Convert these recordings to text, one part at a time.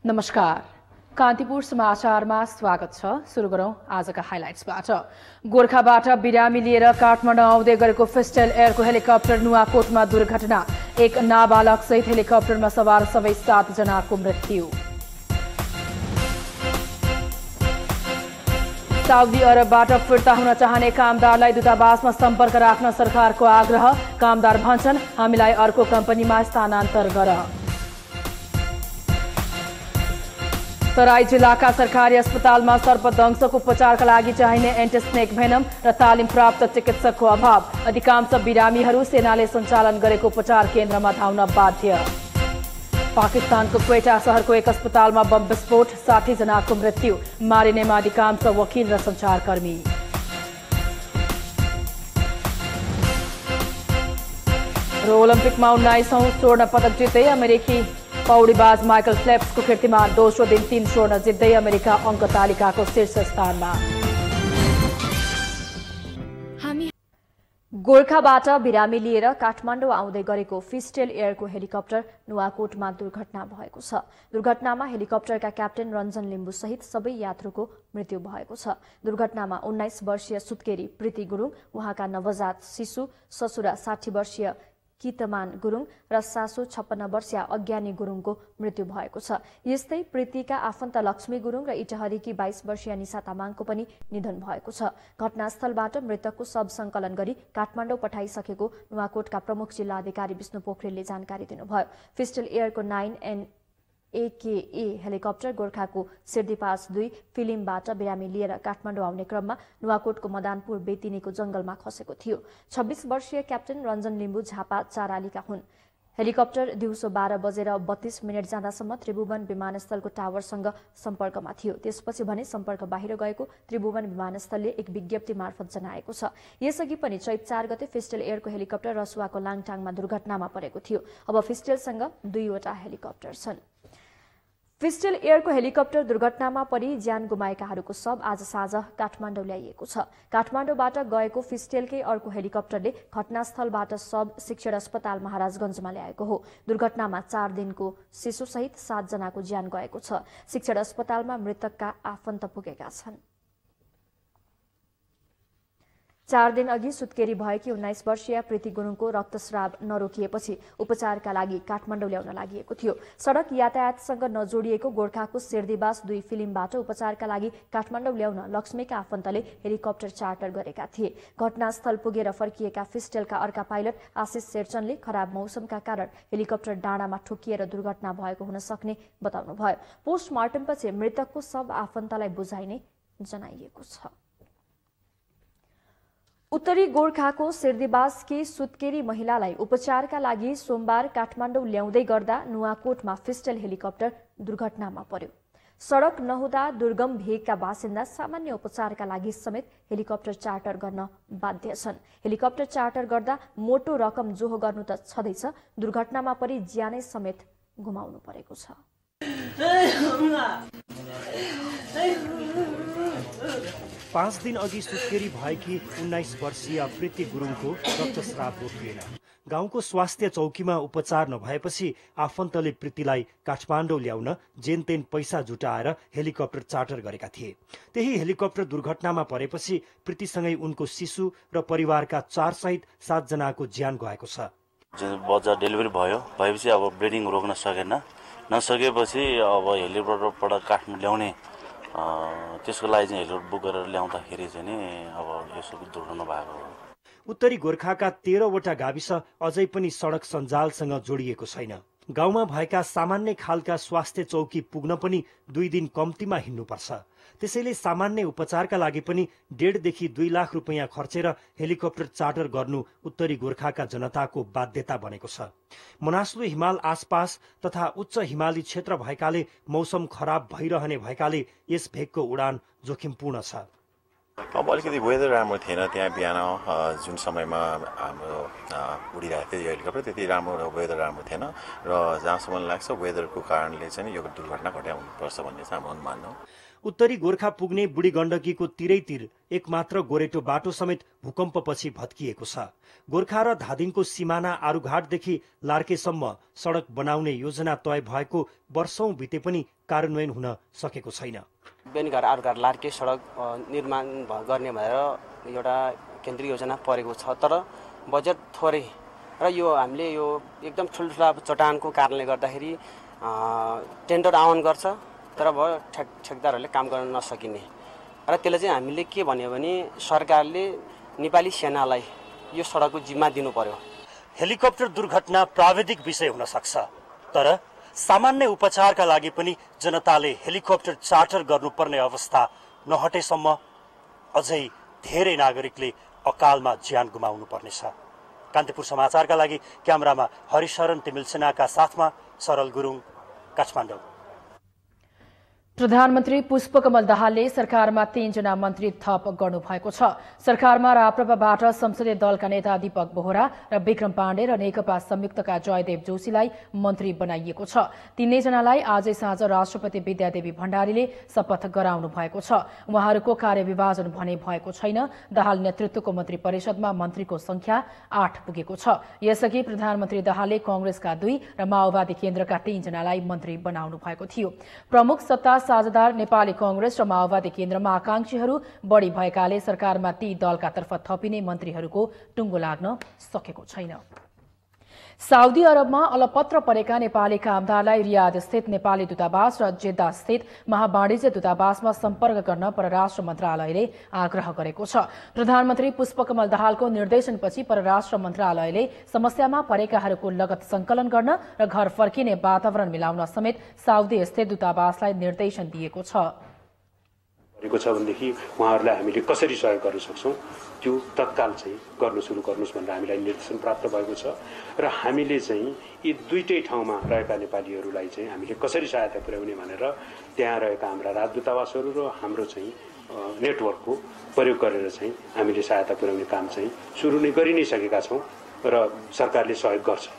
नमस्कार, कान्तिपुर समाचारमा स्वागत छ। सुरु गरौं आजका हाइलाइट्सबाट। गोरखाबाट बिरामी लिएर काठमाडौँ आउँदै गरेको फिस्टेल एयरको हेलिकप्टर नुवाकोटमा दुर्घटना। एक नाबालक सहित हेलिकप्टरमा सवार सबै 7 जनाको मृत्यु। साउदी अरबबाट फिर्ता हुन चाहने कामदारलाई दूतावासमा सम्पर्क राख्न सरकारको आग्रह। कामदार भन्छन्, हामीलाई अर्को कम्पनीमा स्थानान्तर गर। तराई जिल्लाका सरकारी अस्पतालमा सर्पदंशको उपचारका लागि चाहिने एन्टिस्नेक भेनम र तालिम प्राप्त चिकित्सकको अभाव। अधिकांश बिरामीहरू सेनाले सञ्चालन गरेको उपचार केन्द्रमा धाउन बाध्य। पाकिस्तानको क्वेटा शहरको एक अस्पतालमा बम विस्फोट, 60 जनाको मृत्यु। मारिनेमा अधिकांश वकिल र सञ्चारकर्मी। र ओलम्पिकमा 19औं स्वर्ण पदक जित्दै अमेरिकी पौडीबाज माइकल फेल्प्सको कीर्तिमान। दोस्रो दिन 3 स्वर्ण जित्दै अमेरिका अङ्क तालिकाको शीर्ष स्थानमा। गोरखाबाट बिरामी लिएर काठमाडौँ आउँदै गरेको फिस्टेल एयरको हेलिकप्टर नुवाकोटमा दुर्घटना भएको छ। दुर्घटनामा हेलिकप्टरका क्याप्टेन रञ्जन लिम्बू सहित सबै यात्रुको मृत्यु भएको छ। दुर्घटनामा 19 वर्षीय सुत्केरी प्रीति गुरुङ, उहाँका नवजात शिशु ससुरा 60 वर्षीय कितमान गुरुङ र सासू 56 वर्षीय अज्ञानी गुरुङको मृत्यु भएको छ। यस्तै प्रीतिका आफन्त लक्ष्मी गुरुङ र इटहरीकी 22 वर्षीय निशा तामाङको पनि निधन भएको छ। घटनास्थलबाट मृतकको शव संकलन गरी काठमाडौँ पठाइसकेको नुवाकोटका प्रमुख जिल्ला अधिकारी विष्णु पोखरेलले जानकारी दिनुभयो। फिस्टेल एयरको 9AKA हेलिकप्टर गोर्खाको सिर्दीपास 2 फिल्मबाट बिरामी लिएर काठमाडौँ आउने क्रममा नुवाकोटको मदानपुर बेतिनीको जंगलमा खसेको थियो। 26 वर्षीय क्याप्टेन रञ्जन लिम्बू झापा चारालीका हुन्। हेलिकप्टर दिउँसो 12:32 जाँदासम्म त्रिभुवन विमानस्थलको टावरसँग सम्पर्कमा थियो। त्यसपछि भने सम्पर्क बाहिर गएको त्रिभुवन विमानस्थलले एक विज्ञप्ति मार्फत जनाएको छ। यसअघि पनि चैत 4 गते फिस्टेल एयरको हेलिकप्टर रसुवाको लाङटाङमा दुर्घटनामा परेको थियो। अब फिस्टेलसँग 2 वटा हेलिकप्टर छन्। फिस्टेल एयरको हेलिकप्टर दुर्घटनामा परि ज्यान गुमाएकाहरूको शव आज साँझ काठमाडौँ ल्याइएको छ। काठमाडौँबाट गएको फिस्टेलकै अर्को हेलिकप्टरले घटनास्थलबाट शव शिक्षण अस्पताल महाराजगञ्जमा ल्याएको हो। दुर्घटनामा 4 दिनको शिशुसहित 7 जनाको ज्यान गएको छ। शिक्षण अस्पतालमा मृतकका आफन्त पुगेका छन्। 4 दिन अघि सुत्केरी भएकी 19 वर्षीय प्रीति गुरुङको रक्तस्राव नरोकिएपछि उपचारका लागि काठमाडौँ ल्याउन लागि थियो। सड़क यातायातसँग नजोडिएको गोर्खाको सिर्दीबास 2 फिल्मबाट उपचारका लागि काठमाडौँ ल्याउन लक्ष्मीका आफन्तले हेलिकप्टर चार्टर गरेका थिए। घटनास्थल पुगेर फर्किएका फिस्टेलका अर्का पाइलट आशिष शेरचनले खराब मौसमका कारण हेलिकप्टर डाँडामा ठोकिएर दुर्घटना भएको हुन सक्ने बताउनुभयो। पोस्टमार्टमपछि मृतकको शव आफन्तलाई बुझाइने जनाइएको छ। उत्तरी गोर्खाको सिर्दीबासकी सुत्केरी महिलालाई उपचारका लागि सोमबार काठमाडौँ ल्याउँदै गर्दा नुवाकोटमा फिस्टेल हेलिकप्टर दुर्घटनामा पर्यो। सड़क नहुँदा दुर्गम भेगका बासिन्दा सामान्य उपचारका लागि समेत हेलिकप्टर चार्टर गर्न बाध्य छन्। हेलिकप्टर चार्टर गर्दा मोटो रकम जोहो गर्नु त छँदैछ, दुर्घटनामा परि ज्यानै समेत गुमाउनु परेको छ। 5 दिन अघि सुत्केरी भएकी 19 वर्षीय प्रीति गुरुङको रक्तस्राव रोकिएन। गाउँको स्वास्थ्य चौकीमा उपचार नभएपछि आफन्तले प्रीतिलाई काठमाडौँ ल्याउन जेनतेन पैसा जुटाएर हेलिकप्टर चार्टर गरेका थिए। त्यही हेलिकप्टर दुर्घटनामा परेपछि प्रीतिसँगै उनको शिशु र परिवारका 4 सहित 7 जनाको ज्यान गएको छ। बच्चा डेलिभरी भएपछि अब ब्लिडिङ रोक्न नसकेपछि अब हेलिकप्टरबाट काठमाडौँ ल्याउने त्यसको लागि चाहिँ हेलिकप्टर बुक गरेर ल्याउँदाखेरि चाहिँ नि अब यसो दुर्घटना भएको हो। उत्तरी गोर्खाका 13 वटा गाविस अझै पनि सडक सञ्जालसँग जोडिएको छैन। गाउँमा भएका सामान्य खालका स्वास्थ्य चौकी पुग्न पनि 2 दिन कम्तीमा हिँड्नुपर्छ। त्यसैले सामान्य उपचारका लागि पनि 1.5 देखि 2 लाख रुपैयाँ खर्चेर हेलिकप्टर चार्टर गर्नु उत्तरी गोर्खाका जनताको बाध्यता बनेको छ। मनासलु हिमाल आसपास तथा उच्च हिमाली क्षेत्र भएकाले मौसम खराब भइरहने भएकाले यस भेगको उडान जोखिमपूर्ण छ। अब अलिकति वेदर राम्रो थिएन त्यहाँ बिहान जुन समयमा हाम्रो उडिरहेको थियो यो हेलिकप्टर, त्यति राम्रो वेदर राम्रो थिएन र जहाँसम्म लाग्छ वेदरको कारणले चाहिँ यो दुर्घटना घटाउनुपर्छ भन्ने चाहिँ हाम्रो अनुमान हो। उत्तरी गोर्खा पुग्ने बुढी गण्डकीको तिरैतिर एकमात्र गोरेटो बाटो समेत भूकम्पपछि भत्किएको छ। गोर्खा र धादिङको सिमाना आरुघाटदेखि लार्केसम्म सडक बनाउने योजना तय भएको वर्षौं बिते पनि कार्यान्वयन हुन सकेको छैन। बेनीघाट आरुघाट लार्के सडक निर्माण गर्ने भएर एउटा केन्द्रीय योजना परेको छ, तर बजेट थोरै र यो हामीले यो एकदम ठुल्ठुला चट्टानको कारणले गर्दाखेरि टेन्डर आह्वान गर्छ, तर अब ठेकदारहरूले काम गर्न नसकिने र त्यसले चाहिँ हामीले के भन्यो भने सरकारले नेपाली सेनालाई यो सडकको जिम्मा दिनु पर्यो। हेलिकप्टर दुर्घटना प्राविधिक विषय हुन सक्छ, तर सामान्य उपचारका लागि पनि जनताले हेलिकप्टर चार्टर गर्नुपर्ने अवस्था नहटेसम्म अझै धेरै नागरिकले अकालमा ज्यान गुमाउनु पर्नेछ। कान्तिपुर समाचारका लागि क्यामेरामा हरिशरण तिमिल सेनाका साथमा सरल गुरुङ, काठमाडौँ। प्रधानमन्त्री पुष्पकमल दाहालले सरकारमा 3 जना मन्त्री थप गर्नुभएको छ। सरकारमा राप्रपाबाट संसदीय दलका नेता दीपक बोहरा र विक्रम पाण्डे र नेकपा संयुक्तका जयदेव जोशीलाई मन्त्री बनाइएको छ। तीनैजनालाई आजै साँझ राष्ट्रपति विद्यादेवी भण्डारीले शपथ गराउनु भएको छ। उहाँहरूको कार्यविभाजन भने भएको छैन। दाहाल नेतृत्वको मन्त्री परिषदमा मन्त्रीको संख्या 8 पुगेको छ। यसअघि प्रधानमन्त्री दाहालले कांग्रेसका 2 र माओवादी केन्द्रका 3 जनालाई मन्त्री बनाउनु भएको थियो। प्रमुख सत्ता साझेदार नेपाली कांग्रेस र माओवादी केन्द्रमा आकांक्षीहरू बढ़ी भएकाले सरकारमा ती दलका तर्फ थपिने मन्त्रीहरूको टुङ्गो लाग्न सकेको छैन। साउदी अरबमा अलपत्र परेका नेपाली कामदारलाई रियाद स्थित नेपाली दूतावास र जेद्दा स्थित महावाणिज्य दूतावासमा सम्पर्क गर्न परराष्ट्र मन्त्रालयले आग्रह गरेको छ। प्रधानमन्त्री पुष्पकमल दाहालको निर्देशनपछि परराष्ट्र मन्त्रालयले समस्यामा परेकाहरूको लगत संकलन गर्न र घर फर्किने वातावरण मिलाउन समेत साउदी स्थित दूतावासलाई निर्देशन दिएको छ। भनेदेखि उहाँहरूलाई हामीले कसरी सहयोग गर्न सक्छौं त्यो तत्काल चाहिँ गर्न सुरु गर्नुस् भनेर हामीलाई निर्देशन प्राप्त भएको छ र हामीले चाहिँ यी दुईटै ठाउँमा रहेका नेपालीहरूलाई चाहिँ हामीले कसरी सहायता पुर्याउने भनेर त्यहाँ रहेका हाम्रा राजदूतावासहरू र हाम्रो चाहिँ नेटवर्कको प्रयोग गरेर चाहिँ हामीले सहायता पुर्याउने काम चाहिँ सुरु नै गरि नै सकेका छौं र सरकारले सहयोग गर्छ।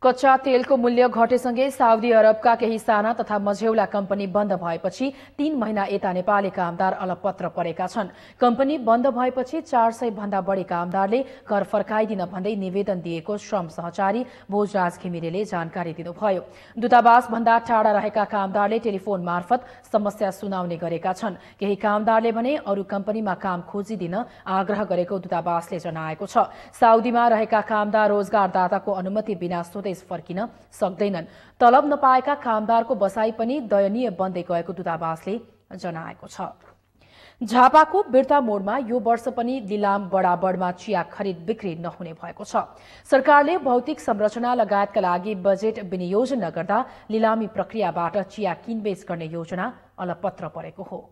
कच्चा तेलको मूल्य घटेसँगै साउदी अरबका केही साना तथा मझौला कम्पनी बन्द भएपछि 3 महिना यता नेपाली कामदार अलपत्र परेका छन्। कम्पनी बन्द भएपछि 400 भन्दा बढी कामदारले घर फर्काइदिन भन्दै निवेदन दिएको श्रम सहचारी भोजराज घिमिरेले जानकारी दिनुभयो। दूतावास भन्दा टाढा रहेका कामदारले टेलिफोन मार्फत समस्या सुनाउने गरेका छन्। केही कामदारले भने अरू कम्पनीमा काम खोजिदिन आग्रह गरेको दूतावासले जनाएको छ। साउदीमा रहेका कामदार रोजगारदाताको अनुमति बिना फर्किन सक्दैनन्। तलब नपाएका कामदारको बसाई पनि दयनीय बन्दै गएको दूतावासले जनाएको छ। झापाको बिर्ता मोडमा यो वर्ष पनि लिलाम बडाबडमा चिया खरिद बिक्री नहुने भएको छ। सरकारले भौतिक संरचना लगायतका लागि बजेट विनियोजन नगर्दा लिलामी प्रक्रियाबाट चिया किनबेच गर्ने योजना अलपत्र परेको हो।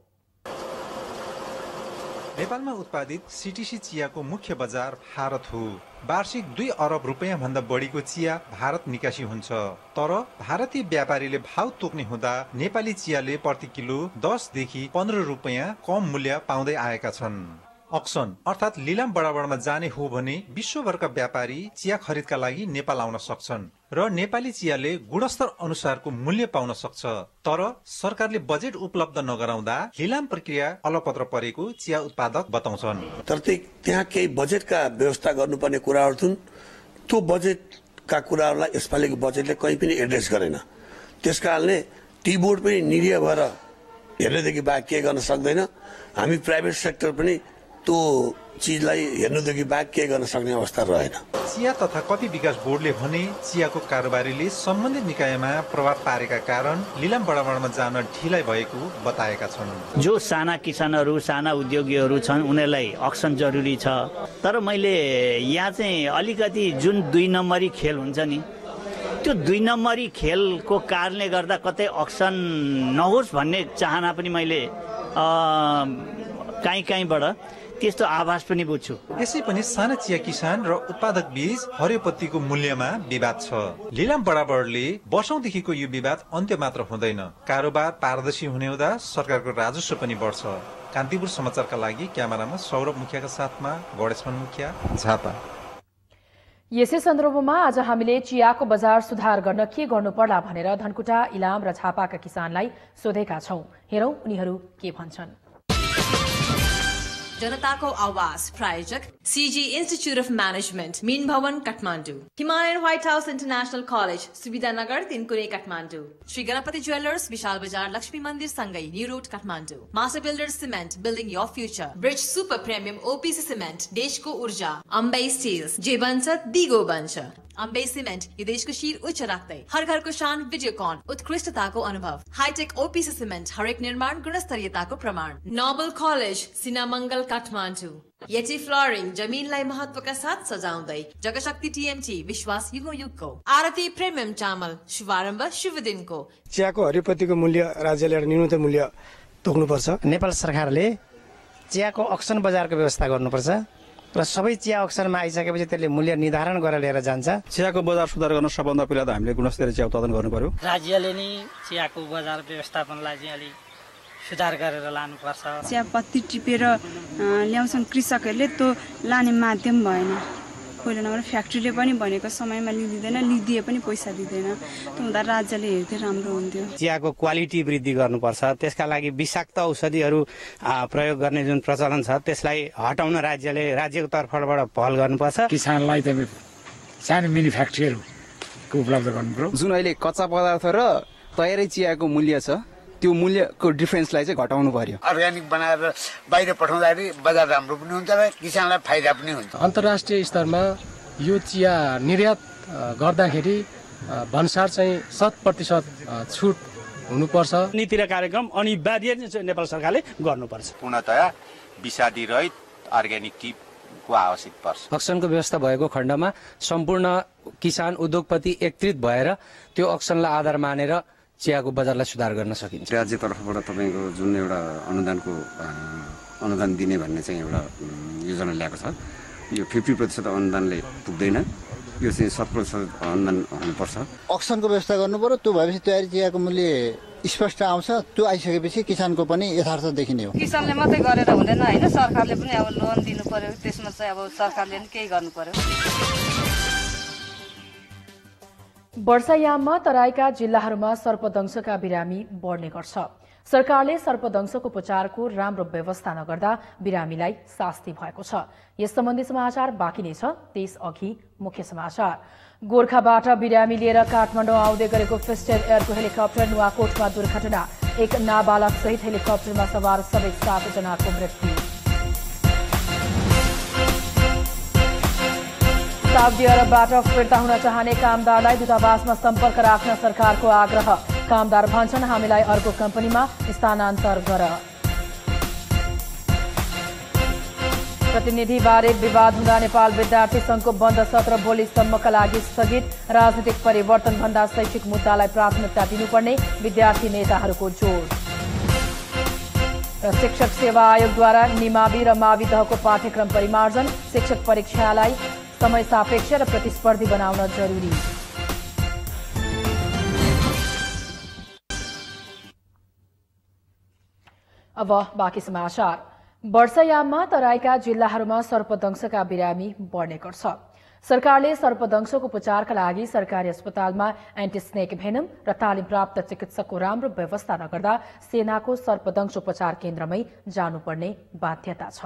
नेपालमा उत्पादित सीटीसी चियाको मुख्य बजार भारत हो। वार्षिक 2 अरब रुपैयाँ भन्दा बढीको चिया भारत निकासी हुन्छ, तर भारतीय व्यापारीले भाव तोक्ने हुँदा नेपाली चियाले प्रति किलो 10 देखि 15 रुपैयाँ कम मूल्य पाउँदै आएका छन्। अक्सन अर्थात लिलाम बडाबडमा जाने हो भने विश्वभरका व्यापारी चिया खरिदका लागि नेपाल आउन सक्छन् र नेपाली चियाले गुणस्तर अनुसारको मूल्य पाउन सक्छ। तर सरकारले बजेट उपलब्ध नगराउँदा लिलाम प्रक्रिया अलपत्र परेको चिया उत्पादक बताउँछन्। तर त्यहाँ केही बजेटका व्यवस्था गर्नुपर्ने कुराहरू थिए, त्यो बजेटका कुराहरूलाई यसपालिको बजेटले कहीँ पनि एड्रेस गरेन। त्यसकारणले टी बोर्ड पनि निरीह भएर हेर्नेदेखि बाहेक के गर्न सक्दैन। हामी प्राइभेट सेक्टर पनि त्यो चीजलाई हेर्नुदेखि बाहेक के गर्न सक्ने अवस्था रहेन। चिया तथा कफी विकास बोर्डले भने चियाको कारोबारीले सम्बन्धित निकायमा प्रभाव पारेका कारण लिलाम बडाबडमा जान ढिलाइ भएको बताएका छन्। जो साना किसानहरू, साना उद्योगीहरू छन् उनीहरूलाई अक्सन जरुरी छ। तर मैले यहाँ चाहिँ अलिकति जुन 2 नम्बरी खेल हुन्छ नि, त्यो 2 नम्बरी खेलको कारणले गर्दा कतै अक्सन नहोस् भन्ने चाहना पनि मैले कहीँबाट त्यस्तो आभास पनि बुझ्छु। यसै पनि साना चिया किसान र उत्पादक बीच हरियोपत्तीको मूल्यमा विवाद छ। लिलाम बडाबडले वर्षौंदेखिको यो विवाद अन्त्य मात्र हुँदैन, कारोबार पारदर्शी हुने हुँदा सरकारको राजस्व पनि बढ्छ। कान्तिपुर समाचारका लागि क्यामेरामा सौरभ मुखियाका साथमा गणेशमान मुखिया, झापा। यसै सन्दर्भमा आज हामीले चियाको बजार सुधार गर्न के गर्नु पर्ला भनेर धनकुटा, इलाम र झापाका किसानलाई सोधेका छौं। हेरौं उनीहरू के भन्छन्। जनताको आवाज प्रायोजक CG institute of management, Min Bhawan, Kathmandu. Himalayan white house international college, Subidhanagar, Tinkune, Kathmandu. Shri Ganapati jewellers, Bishal Bazar, Laxmi मन्दिर सँगै new road, Kathmandu. Master builder cement, building your future. Bridge super premium OPC cement, देशको ऊर्जा। अम्बे स्टिल्स, जे बन्छ दिगो बन्छ। अम्बे सिमेन्ट, यो देशको शिर उच्च राख्दै हर घरको शान, भिडियोकन, उत्कृष्टताको अनुभव। हाईटेक ओपीसी सिमेन्ट, हरेक निर्माण गुणस्तरीयताको प्रमाण। Noble college, Sinamangal, Kathmandu. यति फ्लोरिङ, जमिनलाई महत्वका साथ सजाउँदै। जगशक्ति टीएमटी, विश्वास युगौं युगको। आरती प्रिमियम चामल, शुभारम्भ शुभ दिनको। चियाको हरियोपत्तीको मूल्य राज्यले एउटा न्यूनतम मूल्य तोक्नुपर्छ। नेपाल सरकारले चियाको अक्सन बजारको व्यवस्था गर्नुपर्छ र सबै चिया अक्सनमा आइसकेपछि त्यसले मूल्य निर्धारण गरेर लिएर जान्छ। चियाको बजार सुधार गर्न सबभन्दा पहिला त हामीले गुणस्तरीय चिया उत्पादन गर्नु पर्यो। राज्यले नै चियाको बजार व्यवस्थापनलाई चाहिँ अलि सुधार गरेर लानुपर्छ। चियापत्ती टिपेर ल्याउँछन् कृषकहरूले, त्यो लाने माध्यम भएन। पहिलो नम्बर फ्याक्ट्रीले पनि भनेको समयमा लिँदैन, लिदिए पनि पैसा दिँदैन। त्यो हुँदा राज्यले हेर्दै राम्रो हुन्थ्यो। चियाको क्वालिटी वृद्धि गर्नुपर्छ। त्यसका लागि विषाक्त औषधिहरू प्रयोग गर्ने जुन प्रचलन छ त्यसलाई हटाउन राज्यको तर्फबाट पहल गर्नुपर्छ। किसानलाई त सानो मिनी फ्याक्ट्रीहरूको उपलब्ध गर्नुपर्यो। जुन अहिले कच्चा पदार्थ र तयारी चियाको मूल्य छ त्यो मूल्यको डिफरेन्सलाई चाहिँ घटाउनु पर्यो। अर्ग्यानिक बनाएर बाहिर पठाउँदाखेरि बजार राम्रो पनि हुन्छ र किसानलाई फाइदा पनि हुन्छ। अन्तर्राष्ट्रिय स्तरमा यो चिया निर्यात गर्दाखेरि भन्सार चाहिँ 100% छुट हुनुपर्छ। नीति र कार्यक्रम अनिवार्य नेपाल सरकारले गर्नुपर्छ। पूर्णतया विषादी रहित अर्ग्यानिक टीको आवश्यक पर्छ। अक्सनको व्यवस्था भएको खण्डमा सम्पूर्ण किसान उद्योगपति एकत्रित भएर त्यो अक्सनलाई आधार मानेर चियाको बजारलाई सुधार गर्न सकिन्छ। राज्य तर्फबाट तपाईँको जुन एउटा अनुदान दिने भन्ने चाहिँ एउटा योजना ल्याएको छ, यो 50% अनुदानले पुग्दैन, यो चाहिँ 100% अनुदान हुनुपर्छ। अक्सनको व्यवस्था गर्नु पर्यो। त्यो भएपछि तयारी चियाको मूल्य स्पष्ट आउँछ। त्यो आइसकेपछि किसानको पनि यथार्थ देखिने हो। किसानले मात्रै गरेर हुँदैन होइन, सरकारले पनि अब लोन दिनु पर्यो। त्यसमा चाहिँ अब सरकारले पनि केही गर्नु पर्यो। वर्षायाममा तराईका जिल्लाहरूमा सर्पदंशका बिरामी बढ्ने गर्छ। सरकारले सर्पदंशको उपचारको राम्रो व्यवस्था नगर्दा बिरामीलाई शास्ति भएको छ। यस सम्बन्धी समाचार बाँकी नै छ, त्यसअघि मुख्य समाचार। गोर्खाबाट बिरामी लिएर काठमाडौँ आउँदै गरेको फिस्टेल एयरको हेलिकप्टर नुवाकोटमा दुर्घटना। एक नाबालक सहित हेलिकप्टरमा सवार सबै 7 जनाको मृत्यु। साउदी अरबबाट फिर्ता हुन चाहने कामदारलाई दूतावासमा सम्पर्क राख्न सरकारको आग्रह। कामदार भन्छन् हामीलाई अर्को कम्पनीमा स्थानान्तर गर। प्रतिनिधिबारे विवाद हुँदा नेपाल विद्यार्थी संघको बन्द सत्र भोलिसम्मका लागि स्थगित। राजनीतिक परिवर्तन भन्दा शैक्षिक मुद्दालाई प्राथमिकता दिनुपर्ने विद्यार्थी नेताहरूको जोड। र शिक्षक सेवा आयोगद्वारा निमावि र मावि तहको पाठ्यक्रम परिमार्जन। शिक्षक परीक्षालाई समय सापेक्ष र प्रतिस्पर्धी बनाउन जरुरी। अब बाँकी समाचार। वर्षायाममा तराईका जिल्लाहरूमा सर्पदंशका बिरामी बढ्ने गर्छ। सरकारले सर्पदंशको उपचारका लागि सरकारी अस्पतालमा एन्टिस्नेक भेनम र तालिम प्राप्त चिकित्सकको राम्रो व्यवस्था नगर्दा सेनाको सर्पदंश उपचार केन्द्रमै जानुपर्ने बाध्यता छ।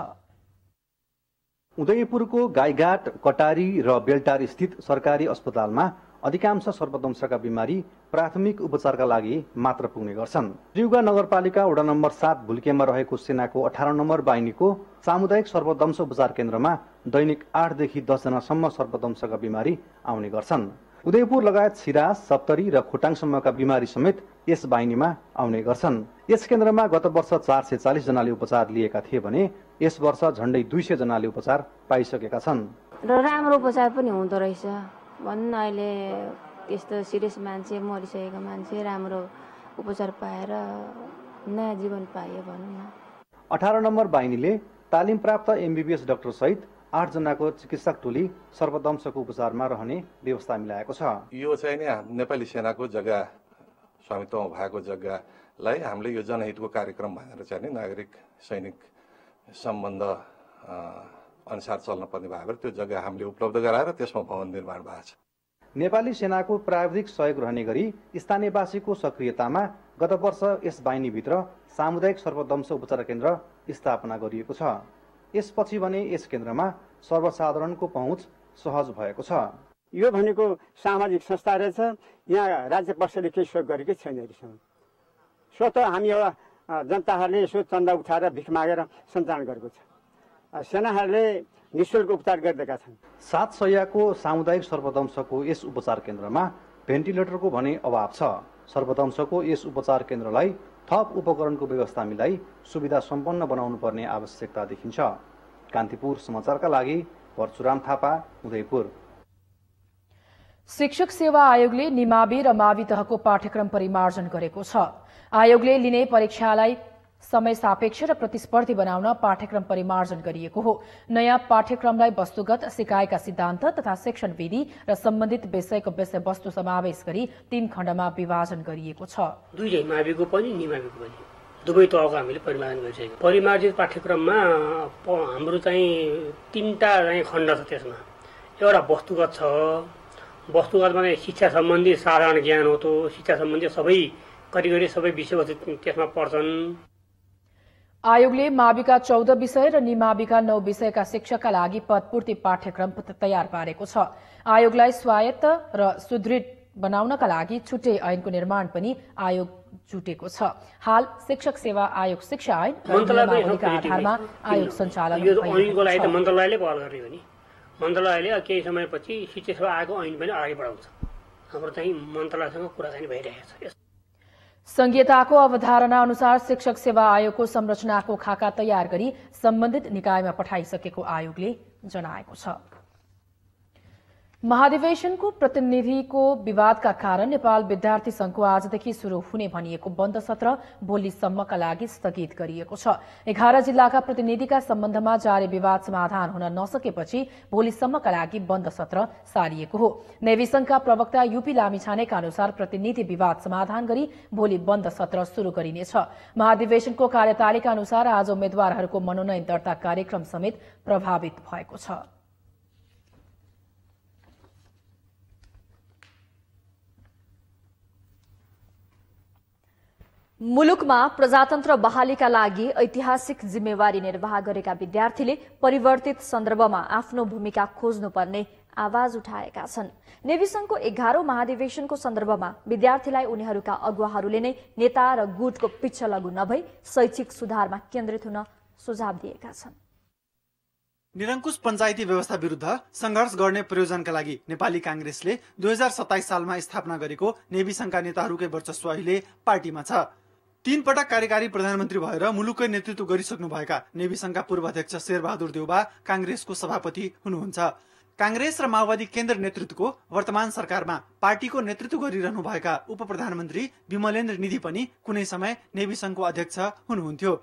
उदयपुरको गाईघाट, कटारी र बेलटार स्थित सरकारी अस्पतालमा अधिकांश सर्पदंशका बिमारी प्राथमिक उपचारका लागि मात्र पुग्ने गर्छन्। त्रियुगा नगरपालिका वडा नम्बर 7 भुल्केमा रहेको सेनाको 18 नम्बर बाहिनीको सामुदायिक सर्पदंश उपचार केन्द्रमा दैनिक 8 देखि 10 जनासम्म सर्पदंशका बिमारी आउने गर्छन्। उदयपुर लगायत सिरास, सप्तरी र खोटाङसम्मका बिमारी समेत यस बाहिनीमा आउने गर्छन्। यस केन्द्रमा गत वर्ष 440 जनाले उपचार लिएका थिए भने यस वर्ष झण्डै 200 जनाले उपचार पाइसकेका छन्। र राम्रो उपचार पनि हुँदो रहेछ भन्न। अहिले त्यस्तो सिरियस मान्छे, मरिसकेको मान्छे राम्रो उपचार पाएर नयाँ जीवन पाइयो भनौँ न। 18 नम्बर बाहिनीले तालिम प्राप्त एमबीबीएस डाक्टर सहित 8 जनाको चिकित्सक टोली सर्पदंशको उपचारमा रहने व्यवस्था मिलाएको छ। यो चाहिँ नि नेपाली सेनाको जग्गा स्वामित्वमा भएको जग्गालाई हामीले यो जनहितको कार्यक्रम भनेर चाहिँ नागरिक सैनिक सम्बन्ध अनुसार चल्नुपर्ने भएर त्यो जग्गा हामीले उपलब्ध गराएर त्यसमा भवन निर्माण भएको छ। नेपाली सेनाको प्राविधिक सहयोग रहने गरी स्थानीयवासीको सक्रियतामा गत वर्ष यस बाहिनीभित्र सामुदायिक सर्पदंश उपचार केन्द्र स्थापना गरिएको छ। यसपछि भने यस केन्द्रमा सर्वसाधारणको पहुँच सहज भएको छ। यो भनेको सामाजिक संस्था रहेछ, यहाँ राज्य पक्षले केही सहयोग गरेकै छैन अहिलेसम्म। स्वतः हामी एउटा जनताहरूले यसो चन्दा उठाएर भिख मागेर सञ्चालन गरेको छ। सेनाहरूले निःशुल्क उपचार गरिदिएका छन्। 7 शय्याको सामुदायिक सर्पदंशको यस उपचार केन्द्रमा भेन्टिलेटरको भने अभाव छ। सर्पदंशको यस उपचार केन्द्रलाई थप उपकरणको व्यवस्था मिलाई सुविधा सम्पन्न बनाउनु पर्ने आवश्यकता देखिन्छ। कान्तिपुर समाचारका लागि परशुराम थापा, उदयपुर। शिक्षक सेवा आयोगले निमावि र मावि तहको पाठ्यक्रम परिमार्जन गरेको छ। आयोगले लिने परीक्षालाई समय सापेक्ष र प्रतिस्पर्धी बनाउन पाठ्यक्रम परिमार्जन गरिएको हो। नयाँ पाठ्यक्रमलाई वस्तुगत, सिकाइका सिद्धान्त तथा शिक्षण विधि र सम्बन्धित विषयको विषयवस्तु समावेश गरी 3 खण्डमा विभाजन गरिएको छ। दुईटै माविको पनि निमाविको पनि दुवै तहको हामीले परिमार्जन गरिसकेको। परिमार्जित पाठ्यक्रममा हाम्रो चाहिँ 3टा खण्ड छ। त्यसमा एउटा वस्तुगत छ। वस्तुगत भने शिक्षा सम्बन्धी साधारण ज्ञान हो। त शिक्षा सम्बन्धी सबै करिगरी सबै विषयवस्तु त्यसमा पर्छन्। आयोगले माविका 14 विषय र निमाविका 9 विषयका शिक्षकका लागि पदपूर्ति पाठ्यक्रम तयार पारेको छ। आयोगलाई स्वायत्त र सुदृढ बनाउनका लागि छुट्टै ऐनको निर्माण पनि आयोग जुटेको छ। हाल शिक्षक सेवा आयोग शिक्षा ऐन नियमावलीका आधारमा आयोग सञ्चालन ऐनको लागि त मन्त्रालयले पहल गर्ने हो नि। मन्त्रालयले केही समयपछि शिक्षा सेवा आयोगको ऐन पनि अगाडि बढाउँछ। हाम्रो चाहिँ मन्त्रालयसँग कुराकानी भइरहेको छ। संघीयताको अवधारणा अनुसार शिक्षक सेवा आयोगको संरचनाको खाका तयार गरी सम्बन्धित निकायमा पठाइसकेको आयोगले जनाएको छ। महाधिवेशनको प्रतिनिधिको विवादका कारण नेपाल विद्यार्थी संघको आजदेखि शुरू हुने भनिएको बन्द सत्र भोलिसम्मका लागि स्थगित गरिएको छ। 11 जिल्लाका प्रतिनिधिका सम्बन्धमा जारी विवाद समाधान हुन नसकेपछि भोलिसम्मका लागि बन्द सत्र सारिएको हो। नेवी संघका प्रवक्ता यूपी लामिछानेका अनुसार प्रतिनिधि विवाद समाधान गरी भोलि बन्द सत्र शुरू गरिनेछ। महाधिवेशनको कार्यतालिका अनुसार आज उम्मेद्वारहरूको मनोनयन दर्ता कार्यक्रम समेत प्रभावित भएको छ। मुलुकमा प्रजातन्त्र बहालीका लागि ऐतिहासिक जिम्मेवारी निर्वाह गरेका विद्यार्थीले परिवर्तित सन्दर्भमा आफ्नो भूमिका खोज्नुपर्ने आवाज उठाएका छन्। नेवी संघको 11औं महाधिवेशनको सन्दर्भमा विद्यार्थीलाई उनीहरूका अगुवाहरूले नै नेता र गुटको पिच्छलगु नभई शैक्षिक सुधारमा केन्द्रित हुन सुझाव दिएका छन्। निरङ्कुश पञ्चायती व्यवस्था विरुद्ध संघर्ष गर्ने प्रयोजनका लागि नेपाली कांग्रेसले 2027 सालमा स्थापना गरेको नेवी संघका नेताहरूकै वर्चस्व अहिले पार्टीमा छ। 3 पटक कार्यकारी प्रधानमन्त्री भएर मुलुककै नेतृत्व गरिसक्नुभएका नेवी संघका पूर्व अध्यक्ष शेरबहादुर देउबा कांग्रेसको सभापति हुनुहुन्छ। कांग्रेस र माओवादी केन्द्र नेतृत्वको वर्तमान सरकारमा पार्टीको नेतृत्व गरिरहनुभएका उप प्रधानमन्त्री विमलेन्द्र निधि पनि कुनै समय नेवी संघको अध्यक्ष हुनुहुन्थ्यो।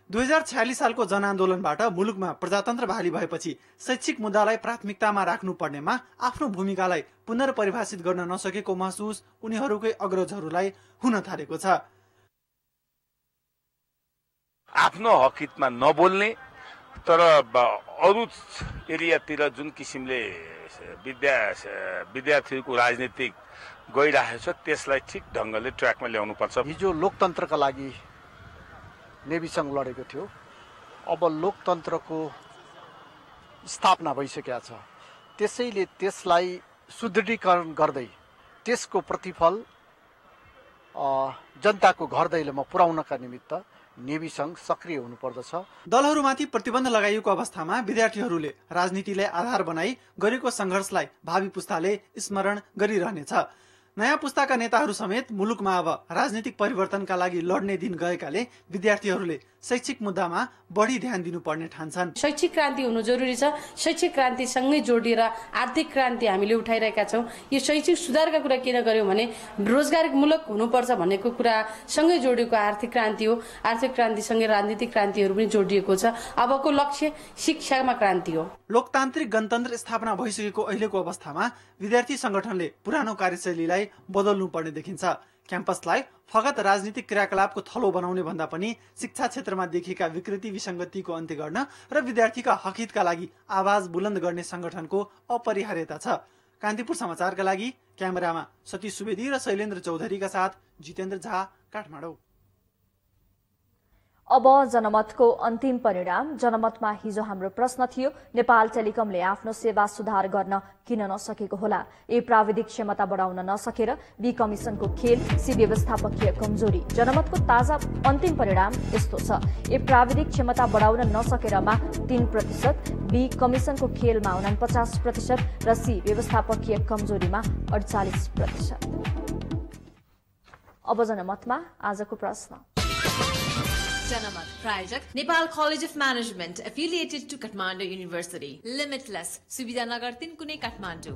2046 सालको जनआन्दोलनबाट मुलुकमा प्रजातन्त्र बहाली भएपछि शैक्षिक मुद्दालाई प्राथमिकतामा राख्नुपर्नेमा आफ्नो भूमिकालाई पुनर्परिभाषित गर्न नसकेको महसुस उनीहरूकै अग्रजहरूलाई हुन थालेको छ। आफ्नो हकितमा नबोल्ने तर अरू एरियातिर जुन किसिमले विद्यार्थीको राजनीतिक गइरहेको छ त्यसलाई ठिक ढङ्गले ट्र्याकमा ल्याउनु पर्छ। हिजो लोकतन्त्रका लागि नेवी संघ लडेको थियो, अब लोकतन्त्रको स्थापना भइसकेको छ। त्यसैले त्यसलाई सुदृढीकरण गर्दै त्यसको प्रतिफल जनताको घर दैलोमा पुर्याउनका निमित्त नेवी संघ सक्रिय हुनुपर्दछ। दलहरूमाथि प्रतिबन्ध लगाइएको अवस्थामा विद्यार्थीहरूले राजनीतिलाई आधार बनाई गरेको संघर्षलाई भावी पुस्ताले स्मरण गरिरहनेछ। नयाँ पुस्ताका नेताहरू समेत मुलुकमा अब राजनीतिक परिवर्तनका लागि लड्ने दिन गएकाले विद्यार्थीहरूले शैक्षिक मुद्दामा बढी ध्यान दिनुपर्ने ठान्छन्। शैक्षिक क्रान्ति हुनु जरुरी छ। शैक्षिक क्रान्तिसँगै जोडिएर आर्थिक क्रान्ति हामीले उठाइरहेका छौँ। यो शैक्षिक सुधारका कुरा किन गर्यौं भने रोजगारमूलक हुनुपर्छ भन्नेको कुरा सँगै जोडिएको आर्थिक क्रान्ति हो। आर्थिक क्रान्तिसँगै राजनीतिक क्रान्तिहरू पनि जोडिएको छ। अबको लक्ष्य शिक्षामा क्रान्ति हो। लोकतान्त्रिक गणतन्त्र स्थापना भइसकेको अहिलेको अवस्थामा विद्यार्थी संगठनले पुरानो कार्यशैलीलाई बदल्नु पर्ने देखिन्छ। क्याम्पसलाई फगत राजनीतिक क्रियाकलापको थलो बनाउने भन्दा पनि शिक्षा क्षेत्रमा देखिएका विकृति विसङ्गतिको अन्त्य गर्न र विद्यार्थीका हकहितका लागि आवाज बुलन्द गर्ने संगठनको अपरिहार्यता छ। कान्तिपुर समाचारका लागि क्यामेरामा सतीश सुवेदी र शैलेन्द्र चौधरीका साथ जितेन्द्र झा, काठमाडौँ। अब जनमतको अन्तिम परिणाम। जनमतमा हिजो हाम्रो प्रश्न थियो, नेपाल टेलिकमले आफ्नो सेवा सुधार गर्न किन नसकेको होला? ए, प्राविधिक क्षमता बढाउन नसकेर, बी, कमिसनको खेल, सी, व्यवस्थापकीय कमजोरी। जनमतको ताजा अन्तिम परिणाम यस्तो छ। ए, प्राविधिक क्षमता बढाउन नसकेरमा 3%, बी, कमिसनको खेलमा 49% र सी, व्यवस्थापकीय कमजोरीमा 48%। अब जनमतमा आजको प्रश्न। जनमत प्रायोजक Nepal college of management affiliated to Kathmandu university, limitless, Subidhanagar 3 कुनै काठमाडौँ।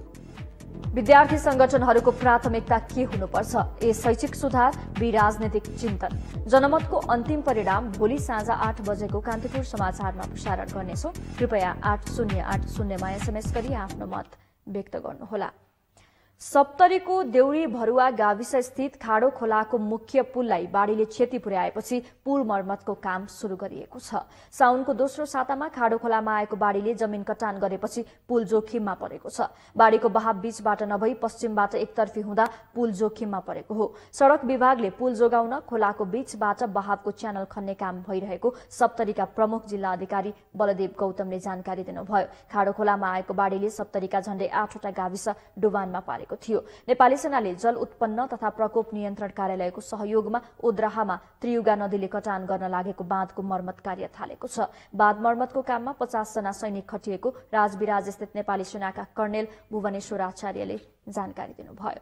विद्यार्थी संगठनहरूको प्राथमिकता के हुनुपर्छ? ए, शैक्षिक सुधार, बी, राजनीतिक चिन्तन। जनमतको अन्तिम परिणाम भोलि साँझ 8 बजेको कान्तिपुर समाचारमा प्रसारण गर्नेछौं। कृपया 8080मा एसएमएस गरी आफ्नो मत व्यक्त गर्नुहोला। सप्तरीको देउरी भरुवा गाविस स्थित खाडो खोलाको मुख्य पुललाई बाढीले क्षति पुर्याएपछि पुल मर्मतको काम शुरू गरिएको छ। साउनको दोस्रो सातामा खाडो खोलामा आएको बाढीले जमिन कटान गरेपछि पुल जोखिममा परेको छ। बाढीको बहाव बीचबाट नभई पश्चिमबाट एकतर्फी हुँदा पुल जोखिममा परेको हो। सड़क विभागले पुल जोगाउन खोलाको बीचबाट बहावको च्यानल खन्ने काम भइरहेको सप्तरीका प्रमुख जिल्ला अधिकारी बलदेव गौतमले जानकारी दिनुभयो। खाडो खोलामा आएको बाढीले सप्तरीका झण्डै 8वटा गाविस डुबानमा पारेको थियो। नेपाली सेनाले जल उत्पन्न तथा प्रकोप नियन्त्रण कार्यालयको सहयोगमा ओद्राहामा त्रियुगा नदीले कटान गर्न लागेको बाँधको मर्मत कार्य थालेको छ। बाँध मर्मतको काममा 50 जना सैनिक खटिएको राजविराज स्थित नेपाली सेनाका कर्णेल भुवनेश्वर आचार्यले जानकारी दिनुभयो।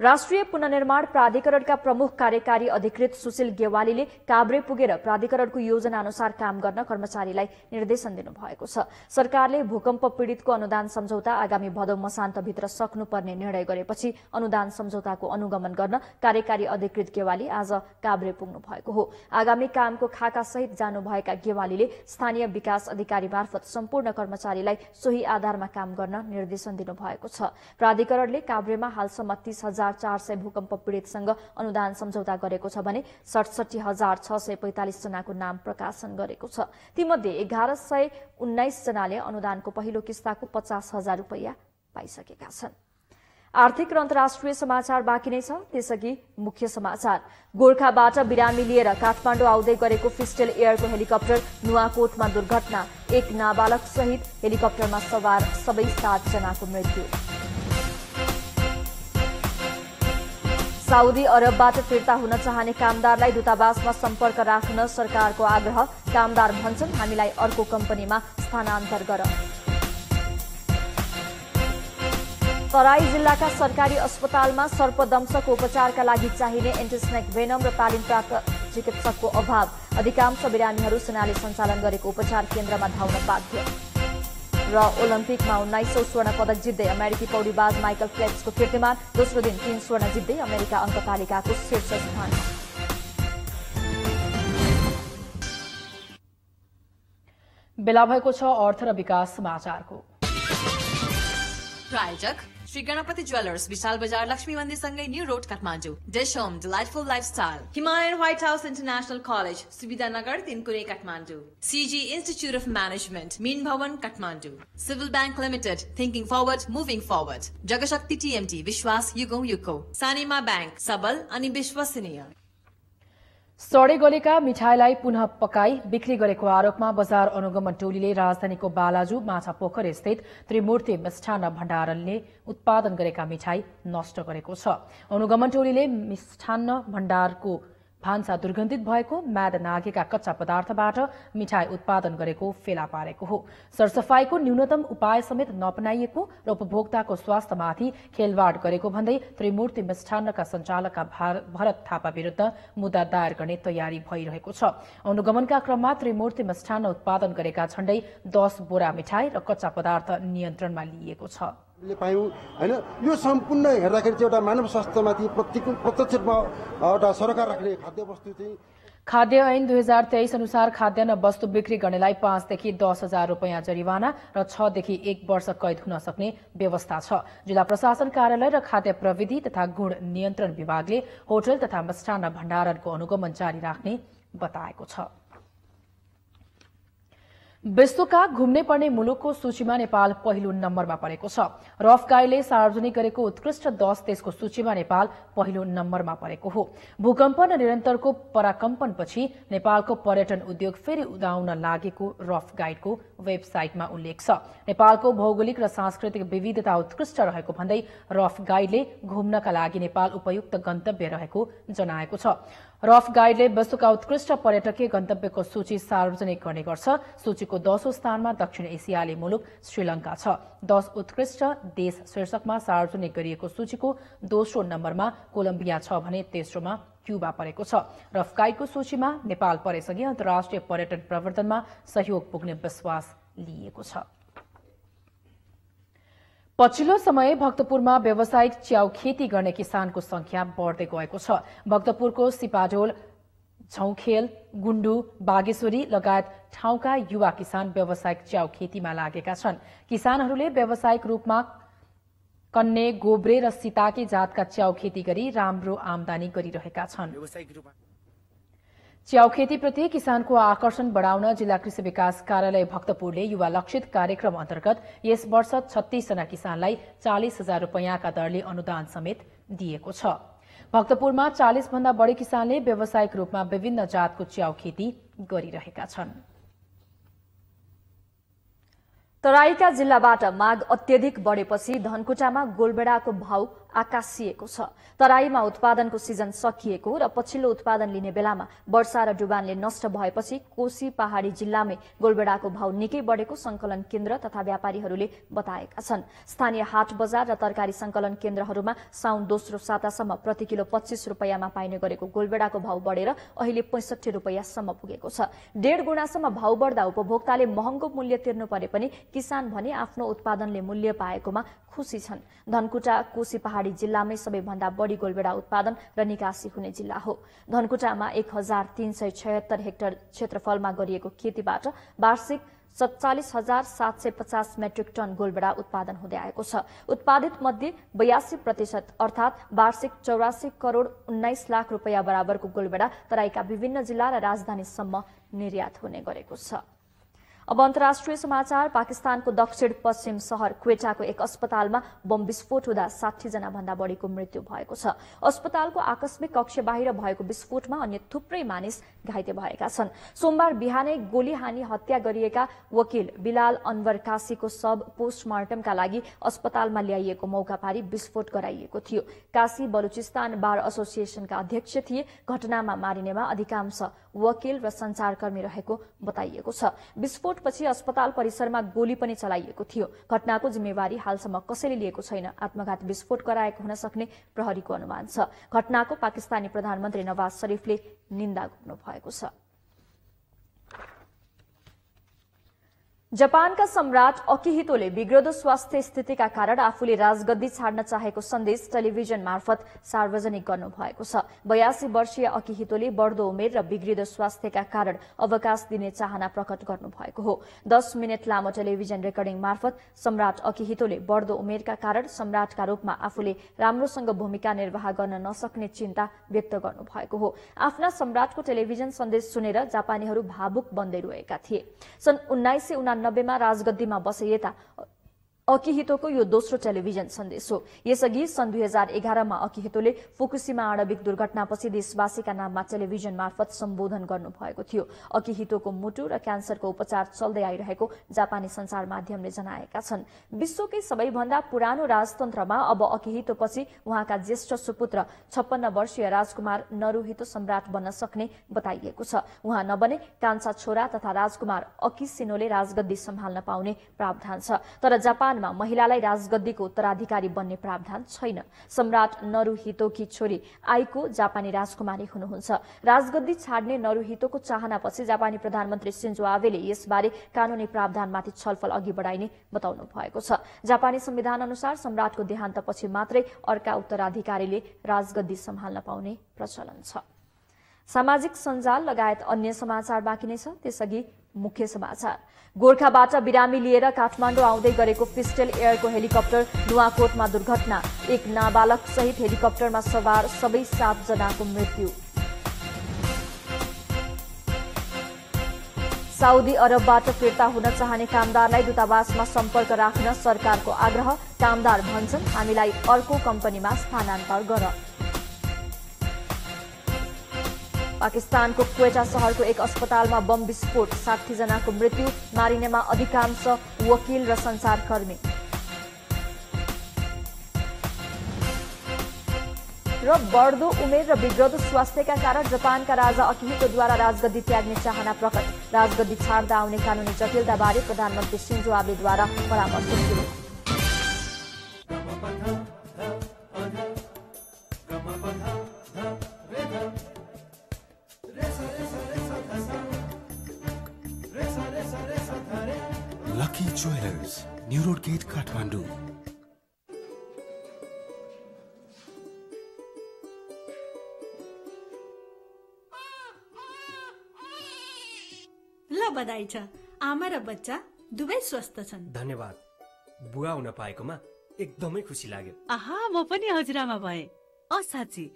राष्ट्रिय पुनर्निर्माण प्राधिकरणका प्रमुख कार्यकारी अधिकृत सुशील गेवालीले काभ्रे पुगेर प्राधिकरणको योजना अनुसार काम गर्न कर्मचारीलाई निर्देशन दिनुभएको छ। सरकारले भूकम्प पीड़ितको अनुदान सम्झौता आगामी भदौ मसान्तभित्र सक्नुपर्ने निर्णय गरेपछि अनुदान सम्झौताको अनुगमन गर्न कार्यकारी अधिकृत गेवाली आज काभ्रे पुग्नु भएको हो। आगामी कामको खाका सहित जानुभएका गेवालीले स्थानीय विकास अधिकारी मार्फत सम्पूर्ण कर्मचारीलाई सोही आधारमा काम गर्न निर्देशन दिनुभएको छ। प्राधिकरणले काभ्रेमा हालसम्म 30,400 भूकम्प पीड़ितसँग अनुदान सम्झौता गरेको छ भने 67,645 जनाको नाम प्रकाशन गरेको छ। तीमध्ये 1119 जनाले अनुदानको पहिलो किस्ताको 50,000 रुपैयाँ पाइसकेका छन्। आर्थिक र अन्तर्राष्ट्रिय समाचार बाँकी नै छ, त्यसअघि मुख्य समाचार। गोर्खाबाट बिरामी लिएर काठमाडौँ आउँदै गरेको फिस्टेल एयरको हेलिकप्टर नुवाकोटमा दुर्घटना, एक नाबालक सहित हेलिकप्टरमा सवार सबै 7 जनाको मृत्यु। साउदी अरबबाट फिर्ता हुन चाहने कामदारलाई दूतावासमा सम्पर्क राख्न सरकारको आग्रह। कामदार भन्छन्, हामीलाई अर्को कम्पनीमा स्थानान्तर गर। तराई जिल्लाका सरकारी अस्पतालमा सर्पदंशको उपचारका लागि चाहिने एन्टिस्नेक भेनम र तालिमप्राप्त चिकित्सकको अभाव। अधिकांश बिरामीहरू सेनाले सञ्चालन गरेको उपचार केन्द्रमा धाउन बाध्य। र ओलम्पिकमा 19औं स्वर्ण पदक जित्दै अमेरिकी पौडीबाज माइकल फेल्प्सको कीर्तिमान। दोस्रो दिन 3 स्वर्ण जित्दै अमेरिका अङ्क तालिकाको शीर्ष स्थानमा। बेला भएको छ अर्थ र विकास समाचारको। प्रायोजक श्री गणपति ज्वेलर्स, विशाल बजार, लक्ष्मी मन्दिर सँगै new road Kathmandu. Dish home, delightful lifestyle, Himalayan white house international college, Subidhanagar 3 कुनै Kathmandu. CG institute of management, Min Bhawan Kathmandu. Civil bank limited, thinking forward moving forward. Jagshakti TMT, विश्वास युगौं युगको। सानिमा ब्याङ्क, सबल अनि विश्वसनीय। सडे गलेका मिठाईलाई पुनः पकाई बिक्री गरेको आरोपमा बजार अनुगमन टोलीले राजधानीको बालाजु माछापोखरी स्थित त्रिमूर्ति मिष्ठान्न भण्डारले उत्पादन गरेका मिठाई नष्ट गरेको छ। अनुगमन टोलीले मिष्ठान्न भण्डारको भान्सा दुर्गन्धित भएको, म्याद नागेका कच्चा पदार्थबाट मिठाई उत्पादन गरेको फेला पारेको हो। सरसफाईको न्यूनतम उपाय समेत नअपनाइएको र उपभोक्ताको स्वास्थ्यमाथि खेलवाड गरेको भन्दै त्रिमूर्ति मिष्ठान्नका सञ्चालकका भरत थापा विरुद्ध मुद्दा दायर गर्ने तयारी भइरहेको छ। अनुगमनका क्रममा त्रिमूर्ति मिष्ठान्न उत्पादन गरेका झण्डै 10 बोरा मिठाई र कच्चा पदार्थ नियन्त्रणमा लिइएको छ। पायौं हैन, यो सम्पूर्ण हेर्दाखेरि चाहिँ एउटा मानव स्वास्थ्यमाथि प्रत्यक्ष रूपमा एउटा सरकार राख्ने खाद्य वस्तु चाहिँ खाद्य ऐन 2023 अनुसार खाद्यान्न वस्तु बिक्री गर्नेलाई 5 देखि 10,000 रुपैयाँ जरिवाना र 6 देखि 1 वर्ष कैद हुन सक्ने व्यवस्था छ। जिल्ला प्रशासन कार्यालय र खाद्य प्रविधि तथा गुण नियन्त्रण विभागले होटल तथा मिष्टान्न भण्डारणको अनुगमन जारी राख्ने बताएको छ। विश्वका घुम्ने पर्ने मुलुकको सूचीमा नेपाल पहिलो नम्बरमा परेको छ। रफ गाइडले सार्वजनिक गरेको उत्कृष्ट 10 देशको सूचीमा नेपाल पहिलो नम्बरमा परेको हो। भूकम्प र निरन्तरको पराकम्पनपछि नेपालको पर्यटन उद्योग फेरि उदाउन लागेको रफ गाइडको वेबसाइटमा उल्लेख छ। नेपालको भौगोलिक र सांस्कृतिक विविधता उत्कृष्ट रहेको भन्दै रफ गाइडले घुम्नका लागि नेपाल उपयुक्त गन्तव्य रहेको जनाएको छ। रफ गाइडले विश्वका उत्कृष्ट पर्यटकीय गन्तव्यको सूची सार्वजनिक गर्ने गर्छ। सूचीको 10औं स्थानमा दक्षिण एसियाली मुलुक श्रीलंका छ। 10 उत्कृष्ट देश शीर्षकमा सार्वजनिक गरिएको सूचीको दोस्रो नम्बरमा कोलम्बिया छ भने तेस्रोमा क्युबा परेको छ। रफ गाइडको सूचीमा नेपाल परेसँगै अन्तर्राष्ट्रिय पर्यटन प्रवर्धनमा सहयोग पुग्ने विश्वास लिएको छ। पछिल्लो समय भक्तपुरमा व्यावसायिक च्याउ खेती गर्ने किसानको संख्या बढ्दै गएको छ। भक्तपुरको सिपाडोल, झौखेल, गुण्डु, बागेश्वरी लगायत ठाउँका युवा किसान व्यावसायिक च्याउ खेतीमा लागेका छन्। किसानहरूले व्यावसायिक रूपमा कन्ने, गोब्रे र सिताके जातका च्याउ खेती गरी राम्रो आमदानी गरिरहेका छन्। च्याउ खेतीप्रति किसानको आकर्षण बढाउन जिल्ला कृषि विकास कार्यालय भक्तपुरले युवा लक्षित कार्यक्रम अन्तर्गत यस वर्ष 36 जना किसानलाई 40,000 रुपैयाँका दरले अनुदान समेत दिएको छ। भक्तपुरमा 40 भन्दा बढी किसानले व्यावसायिक रूपमा विभिन्न जातको च्याउ खेती गरिरहेका छन्। तराईका जिल्लाबाट माग अत्यधिक बढेपछि धनकुटामा गोलबेडाको भाउ आकाशिएको छ। तराईमा उत्पादनको सिजन सकिएको र पछिल्लो उत्पादन लिने बेलामा वर्षा र डुबानले नष्ट भएपछि कोशी पहाड़ी जिल्लामै गोलबेडाको भाउ निकै बढेको संकलन केन्द्र तथा व्यापारीहरूले बताएका छन्। स्थानीय हाट बजार र तरकारी संकलन केन्द्रहरूमा साउन दोस्रो सातासम्म प्रति किलो 25 रुपैयाँमा पाइने गरेको गोलबेडाको भाउ बढेर अहिले 65 रुपैयाँसम्म पुगेको छ। 1.5 गुणासम्म भाउ बढ्दा उपभोक्ताले महँगो मूल्य तिर्नु परे पनि किसान भने आफ्नो उत्पादनले मूल्य पाएकोमा खुशी छन्। धनकुटा कोशी पहाड़ी जिल्लामै सबैभन्दा बढी गोलबेडा उत्पादन र निकासी हुने जिल्ला हो। धनकुटामा 1376 हेक्टर क्षेत्रफलमा गरिएको खेतीबाट वार्षिक 47,750 मेट्रिक टन गोलबेडा उत्पादन हुँदै आएको छ। उत्पादित मध्ये 82% अर्थात वार्षिक 84 करोड़ 19 लाख रुपैयाँ बराबरको गोलबेडा तराईका विभिन्न जिल्ला र राजधानीसम्म निर्यात हुने गरेको छ। अब अन्तर्राष्ट्रिय समाचार। पाकिस्तानको दक्षिण पश्चिम शहर क्वेटाको एक अस्पतालमा बम विस्फोट हुँदा 60 जना भन्दा बढीको मृत्यु भएको छ। अस्पतालको आकस्मिक कक्ष बाहिर भएको विस्फोटमा अन्य थुप्रै मानिस घाइते भएका छन्। सोमबार बिहानै गोली हानी हत्या गरिएका वकिल बिलाल अनवर कासीको शव पोस्टमार्टमका लागि अस्पतालमा ल्याइएको मौका पारी विस्फोट गराइएको थियो। कासी बलुचिस्तान बार एसोसिएसनका अध्यक्ष थिए। घटनामा मारिनेमा अधिकांश वकिल र संचारकर्मी रहेको बताइएको छ। विस्फोटपछि अस्पताल परिसरमा गोली पनि चलाइएको थियो। घटनाको जिम्मेवारी हालसम्म कसैले लिएको छैन। आत्मघात विस्फोट गराएको हुन सक्ने प्रहरीको अनुमान छ। घटनाको पाकिस्तानी प्रधानमन्त्री नवाज शरीफले निन्दा गर्नु भएको छ। जापानका सम्राट अकिहितोले बिग्रदो स्वास्थ्य स्थितिका कारण आफूले राजगद्दी छाड्न चाहेको सन्देश टेलिभिजन मार्फत सार्वजनिक गर्नु भएको छ। 82 वर्षीय अकिहितोले बढ्दो उमेर र बिग्रिदो स्वास्थ्यका कारण अवकाश दिने चाहना प्रकट गर्नु भएको हो। 10 मिनट लामो टेलिभिजन रेकर्डिङ मार्फत सम्राट अकिहितोले बढ्दो उमेरका कारण सम्राटका रूपमा आफूले राम्रोसँग भूमिका निर्वाह गर्न नसक्ने चिन्ता व्यक्त गर्नु भएको हो। आफ्ना सम्राटको टेलिभिजन सन्देश सुनेर जापानीहरू भावुक बन्दै रोएका थिए। सन् 1999 मा राजगद्दीमा बसेता अकिहितोको यो दोस्रो टेलिभिजन सन्देश हो। यसअघि सन् 2011 मा अकिहितोले फुकुशिमा आणविक दुर्घटनापछि देशवासीका नाममा टेलिभिजन मार्फत सम्बोधन गर्नु भएको थियो। अकिहितोको मुटु र क्यान्सरको उपचार चल्दै आइरहेको जापानी संचार माध्यमले जनाएका छन्। विश्वकै सबैभन्दा पुरानो राजतन्त्रमा अब अकिहितोपछि उहाँका ज्येष्ठ सुपुत्र 56 वर्षीय राजकुमार नरुहितो सम्राट बन्न सक्ने बताइएको छ। उहाँ नबने कान्छा छोरा तथा राजकुमार अकिसिनोले राजगद्दी सम्हाल्न पाउने प्रावधान छ। तर जापान महिलालाई राजगद्दीको उत्तराधिकारी बन्ने प्रावधान छैन। सम्राट नरुहितोकी छोरी आइको जापानी राजकुमारी हुनुहुन्छ। राजगद्दी छाड्ने नरुहितोको चाहनापछि जापानी प्रधानमन्त्री सिन्जो आबेले यसबारे कानूनी प्रावधानमाथि छलफल अघि बढाइने बताउनु भएको छ। जापानी संविधान अनुसार सम्राटको देहान्तपछि मात्रै अर्का उत्तराधिकारीले राजगद्दी सम्हाल्न पाउने प्रचलन छ। सामाजिक सञ्जाल लगायत अन्य समाचार बाँकी नै छ। त्यसअघि मुख्य समाचार। गोरखाबाट बिरामी लिएर काठमाडौँ आउँदै गरेको पिस्टल एयरको हेलिकप्टर नुवाकोटमा दुर्घटना। एक नाबालक सहित हेलिकप्टरमा सवार सबै 7 जनाको मृत्यु। साउदी अरबबाट फिर्ता हुन चाहने कामदारलाई दूतावासमा सम्पर्क राख्न सरकारको आग्रह। कामदार भन्छन् हामीलाई अर्को कम्पनीमा स्थानान्तर गर। पाकिस्तानको क्वेटा शहरको एक अस्पतालमा बम विस्फोट, 60 जनाको मृत्यु। मारिनेमा अधिकांश वकिल र सञ्चारकर्मी। र बढ्दो उमेर र बिग्रदो स्वास्थ्यका कारण जापानका राजा अकिहितोद्वारा राजगद्दी त्याग्ने चाहना प्रकट। राजगद्दी छाड्दा आउने कानूनी जटिलताबारे प्रधानमन्त्री सिन्जो आबेद्वारा परामर्श सुरु। Lucky Jewellers, New Road gate, Kathmandu. ल बधाई छ, आमा र बच्चा दुवै स्वस्थ छन्। धन्यवाद, बुवा हुन पाएकोमा एकदमै खुसी लाग्यो। आहा, म पनि हजुरआमा भए। साँच्ची